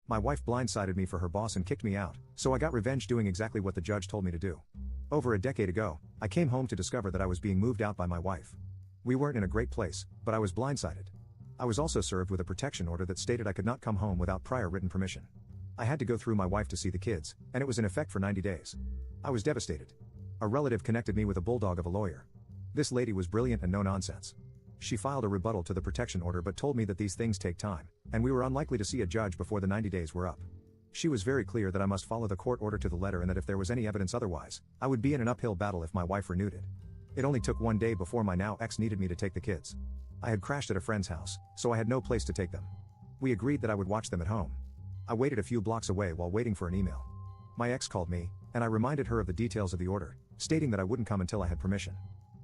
My wife blindsided me for her boss and kicked me out, so I got revenge doing exactly what the judge told me to do. Over a decade ago, I came home to discover that I was being moved out by my wife. We weren't in a great place, but I was blindsided. I was also served with a protection order that stated I could not come home without prior written permission. I had to go through my wife to see the kids, and it was in effect for 90 days. I was devastated. A relative connected me with a bulldog of a lawyer. This lady was brilliant and no nonsense. She filed a rebuttal to the protection order but told me that these things take time, and we were unlikely to see a judge before the 90 days were up. She was very clear that I must follow the court order to the letter and that if there was any evidence otherwise, I would be in an uphill battle if my wife renewed it. It only took one day before my now ex needed me to take the kids. I had crashed at a friend's house, so I had no place to take them. We agreed that I would watch them at home. I waited a few blocks away while waiting for an email. My ex called me, and I reminded her of the details of the order, stating that I wouldn't come until I had permission.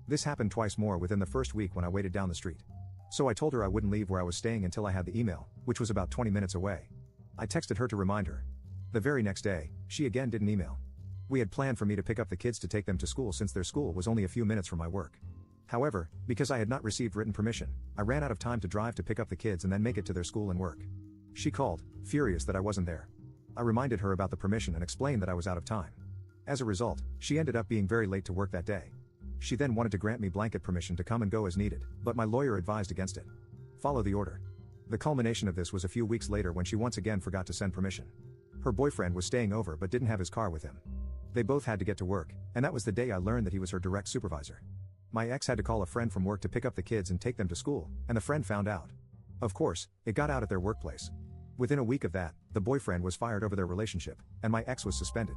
This happened twice more within the first week when I waited down the street. So I told her I wouldn't leave where I was staying until I had the email, which was about 20 minutes away. I texted her to remind her. The very next day, she again didn't email. We had planned for me to pick up the kids to take them to school since their school was only a few minutes from my work. However, because I had not received written permission, I ran out of time to drive to pick up the kids and then make it to their school and work. She called, furious that I wasn't there. I reminded her about the permission and explained that I was out of time. As a result, she ended up being very late to work that day. She then wanted to grant me blanket permission to come and go as needed, but my lawyer advised against it. Follow the order. The culmination of this was a few weeks later when she once again forgot to send permission. Her boyfriend was staying over but didn't have his car with him. They both had to get to work, and that was the day I learned that he was her direct supervisor. My ex had to call a friend from work to pick up the kids and take them to school, and the friend found out. Of course, it got out at their workplace. Within a week of that, the boyfriend was fired over their relationship, and my ex was suspended.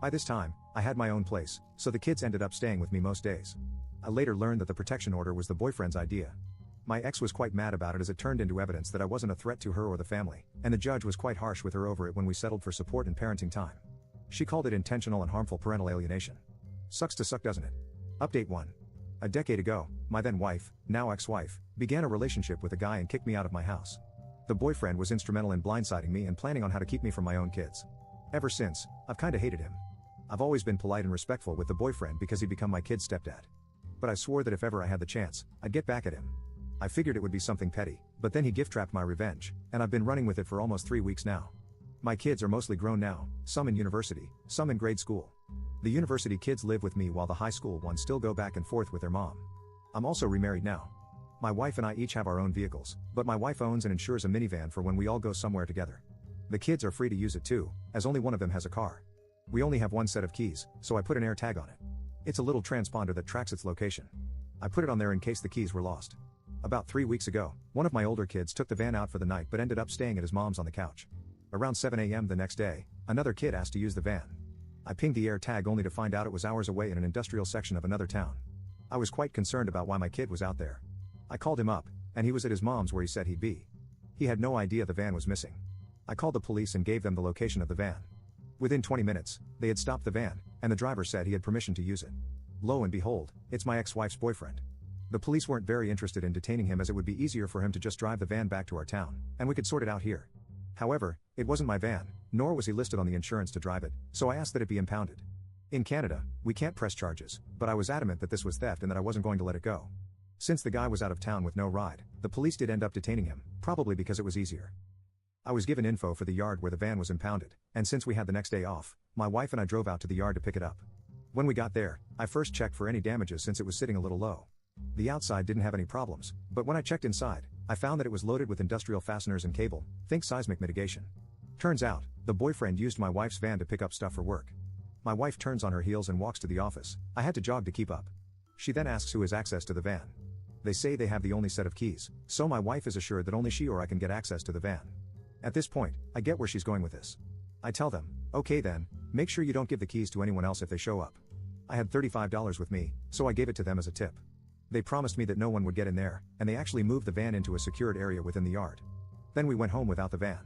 By this time, I had my own place, so the kids ended up staying with me most days. I later learned that the protection order was the boyfriend's idea. My ex was quite mad about it as it turned into evidence that I wasn't a threat to her or the family, and the judge was quite harsh with her over it when we settled for support and parenting time. She called it intentional and harmful parental alienation. Sucks to suck, doesn't it? Update 1. A decade ago, my then wife, now ex-wife, began a relationship with a guy and kicked me out of my house. The boyfriend was instrumental in blindsiding me and planning on how to keep me from my own kids. Ever since, I've kinda hated him. I've always been polite and respectful with the boyfriend because he'd become my kid's stepdad. But I swore that if ever I had the chance, I'd get back at him. I figured it would be something petty, but then he gift-trapped my revenge, and I've been running with it for almost 3 weeks now. My kids are mostly grown now, some in university, some in grade school. The university kids live with me while the high school ones still go back and forth with their mom. I'm also remarried now. My wife and I each have our own vehicles, but my wife owns and insures a minivan for when we all go somewhere together. The kids are free to use it too, as only one of them has a car. We only have one set of keys, so I put an air tag on it. It's a little transponder that tracks its location. I put it on there in case the keys were lost. About 3 weeks ago, one of my older kids took the van out for the night but ended up staying at his mom's on the couch. Around 7 a.m. the next day, another kid asked to use the van. I pinged the air tag only to find out it was hours away in an industrial section of another town. I was quite concerned about why my kid was out there. I called him up, and he was at his mom's where he said he'd be. He had no idea the van was missing. I called the police and gave them the location of the van. Within 20 minutes, they had stopped the van, and the driver said he had permission to use it. Lo and behold, it's my ex-wife's boyfriend. The police weren't very interested in detaining him as it would be easier for him to just drive the van back to our town, and we could sort it out here. However, it wasn't my van, nor was he listed on the insurance to drive it, so I asked that it be impounded. In Canada, we can't press charges, but I was adamant that this was theft and that I wasn't going to let it go. Since the guy was out of town with no ride, the police did end up detaining him, probably because it was easier. I was given info for the yard where the van was impounded, and since we had the next day off, my wife and I drove out to the yard to pick it up. When we got there, I first checked for any damages since it was sitting a little low. The outside didn't have any problems, but when I checked inside, I found that it was loaded with industrial fasteners and cable, think seismic mitigation. Turns out, the boyfriend used my wife's van to pick up stuff for work. My wife turns on her heels and walks to the office. I had to jog to keep up. She then asks who has access to the van. They say they have the only set of keys, so my wife is assured that only she or I can get access to the van. At this point, I get where she's going with this. I tell them, okay then, make sure you don't give the keys to anyone else if they show up. I had $35 with me, so I gave it to them as a tip. They promised me that no one would get in there, and they actually moved the van into a secured area within the yard. Then we went home without the van.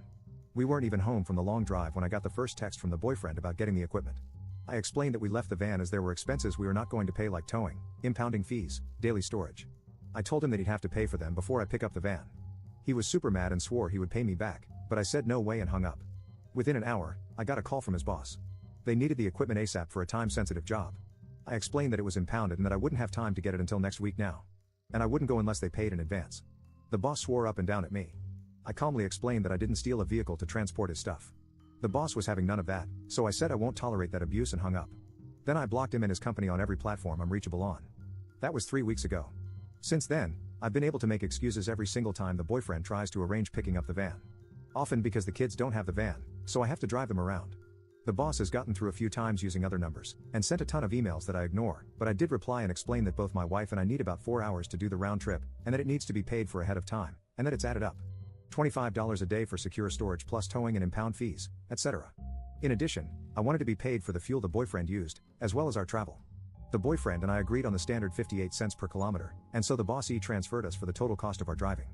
We weren't even home from the long drive when I got the first text from the boyfriend about getting the equipment. I explained that we left the van as there were expenses we were not going to pay like towing, impounding fees, daily storage. I told him that he'd have to pay for them before I pick up the van. He was super mad and swore he would pay me back, but I said no way and hung up. Within an hour, I got a call from his boss. They needed the equipment ASAP for a time-sensitive job. I explained that it was impounded and that I wouldn't have time to get it until next week now. And I wouldn't go unless they paid in advance. The boss swore up and down at me. I calmly explained that I didn't steal a vehicle to transport his stuff. The boss was having none of that, so I said I won't tolerate that abuse and hung up. Then I blocked him and his company on every platform I'm reachable on. That was 3 weeks ago. Since then, I've been able to make excuses every single time the boyfriend tries to arrange picking up the van. Often because the kids don't have the van, so I have to drive them around. The boss has gotten through a few times using other numbers, and sent a ton of emails that I ignore, but I did reply and explain that both my wife and I need about 4 hours to do the round trip, and that it needs to be paid for ahead of time, and that it's added up. $25 a day for secure storage plus towing and impound fees, etc. In addition, I wanted to be paid for the fuel the boyfriend used, as well as our travel. The boyfriend and I agreed on the standard 58 cents per kilometer, and so the boss transferred us for the total cost of our driving.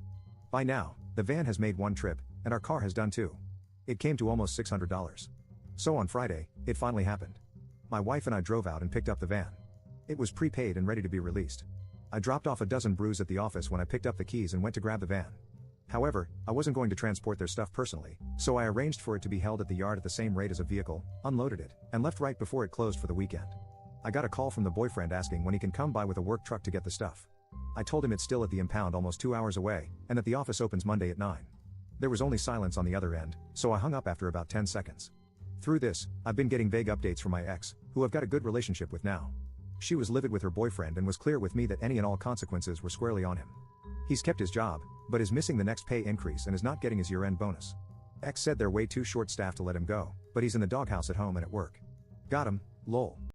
By now, the van has made 1 trip, and our car has done 2. It came to almost $600. So on Friday, it finally happened. My wife and I drove out and picked up the van. It was prepaid and ready to be released. I dropped off a dozen brews at the office when I picked up the keys and went to grab the van. However, I wasn't going to transport their stuff personally, so I arranged for it to be held at the yard at the same rate as a vehicle, unloaded it, and left right before it closed for the weekend. I got a call from the boyfriend asking when he can come by with a work truck to get the stuff. I told him it's still at the impound almost 2 hours away, and that the office opens Monday at 9. There was only silence on the other end, so I hung up after about 10 seconds. Through this, I've been getting vague updates from my ex, who I've got a good relationship with now. She was livid with her boyfriend and was clear with me that any and all consequences were squarely on him. He's kept his job, but is missing the next pay increase and is not getting his year-end bonus. Ex said they're way too short-staffed to let him go, but he's in the doghouse at home and at work. Got him, lol.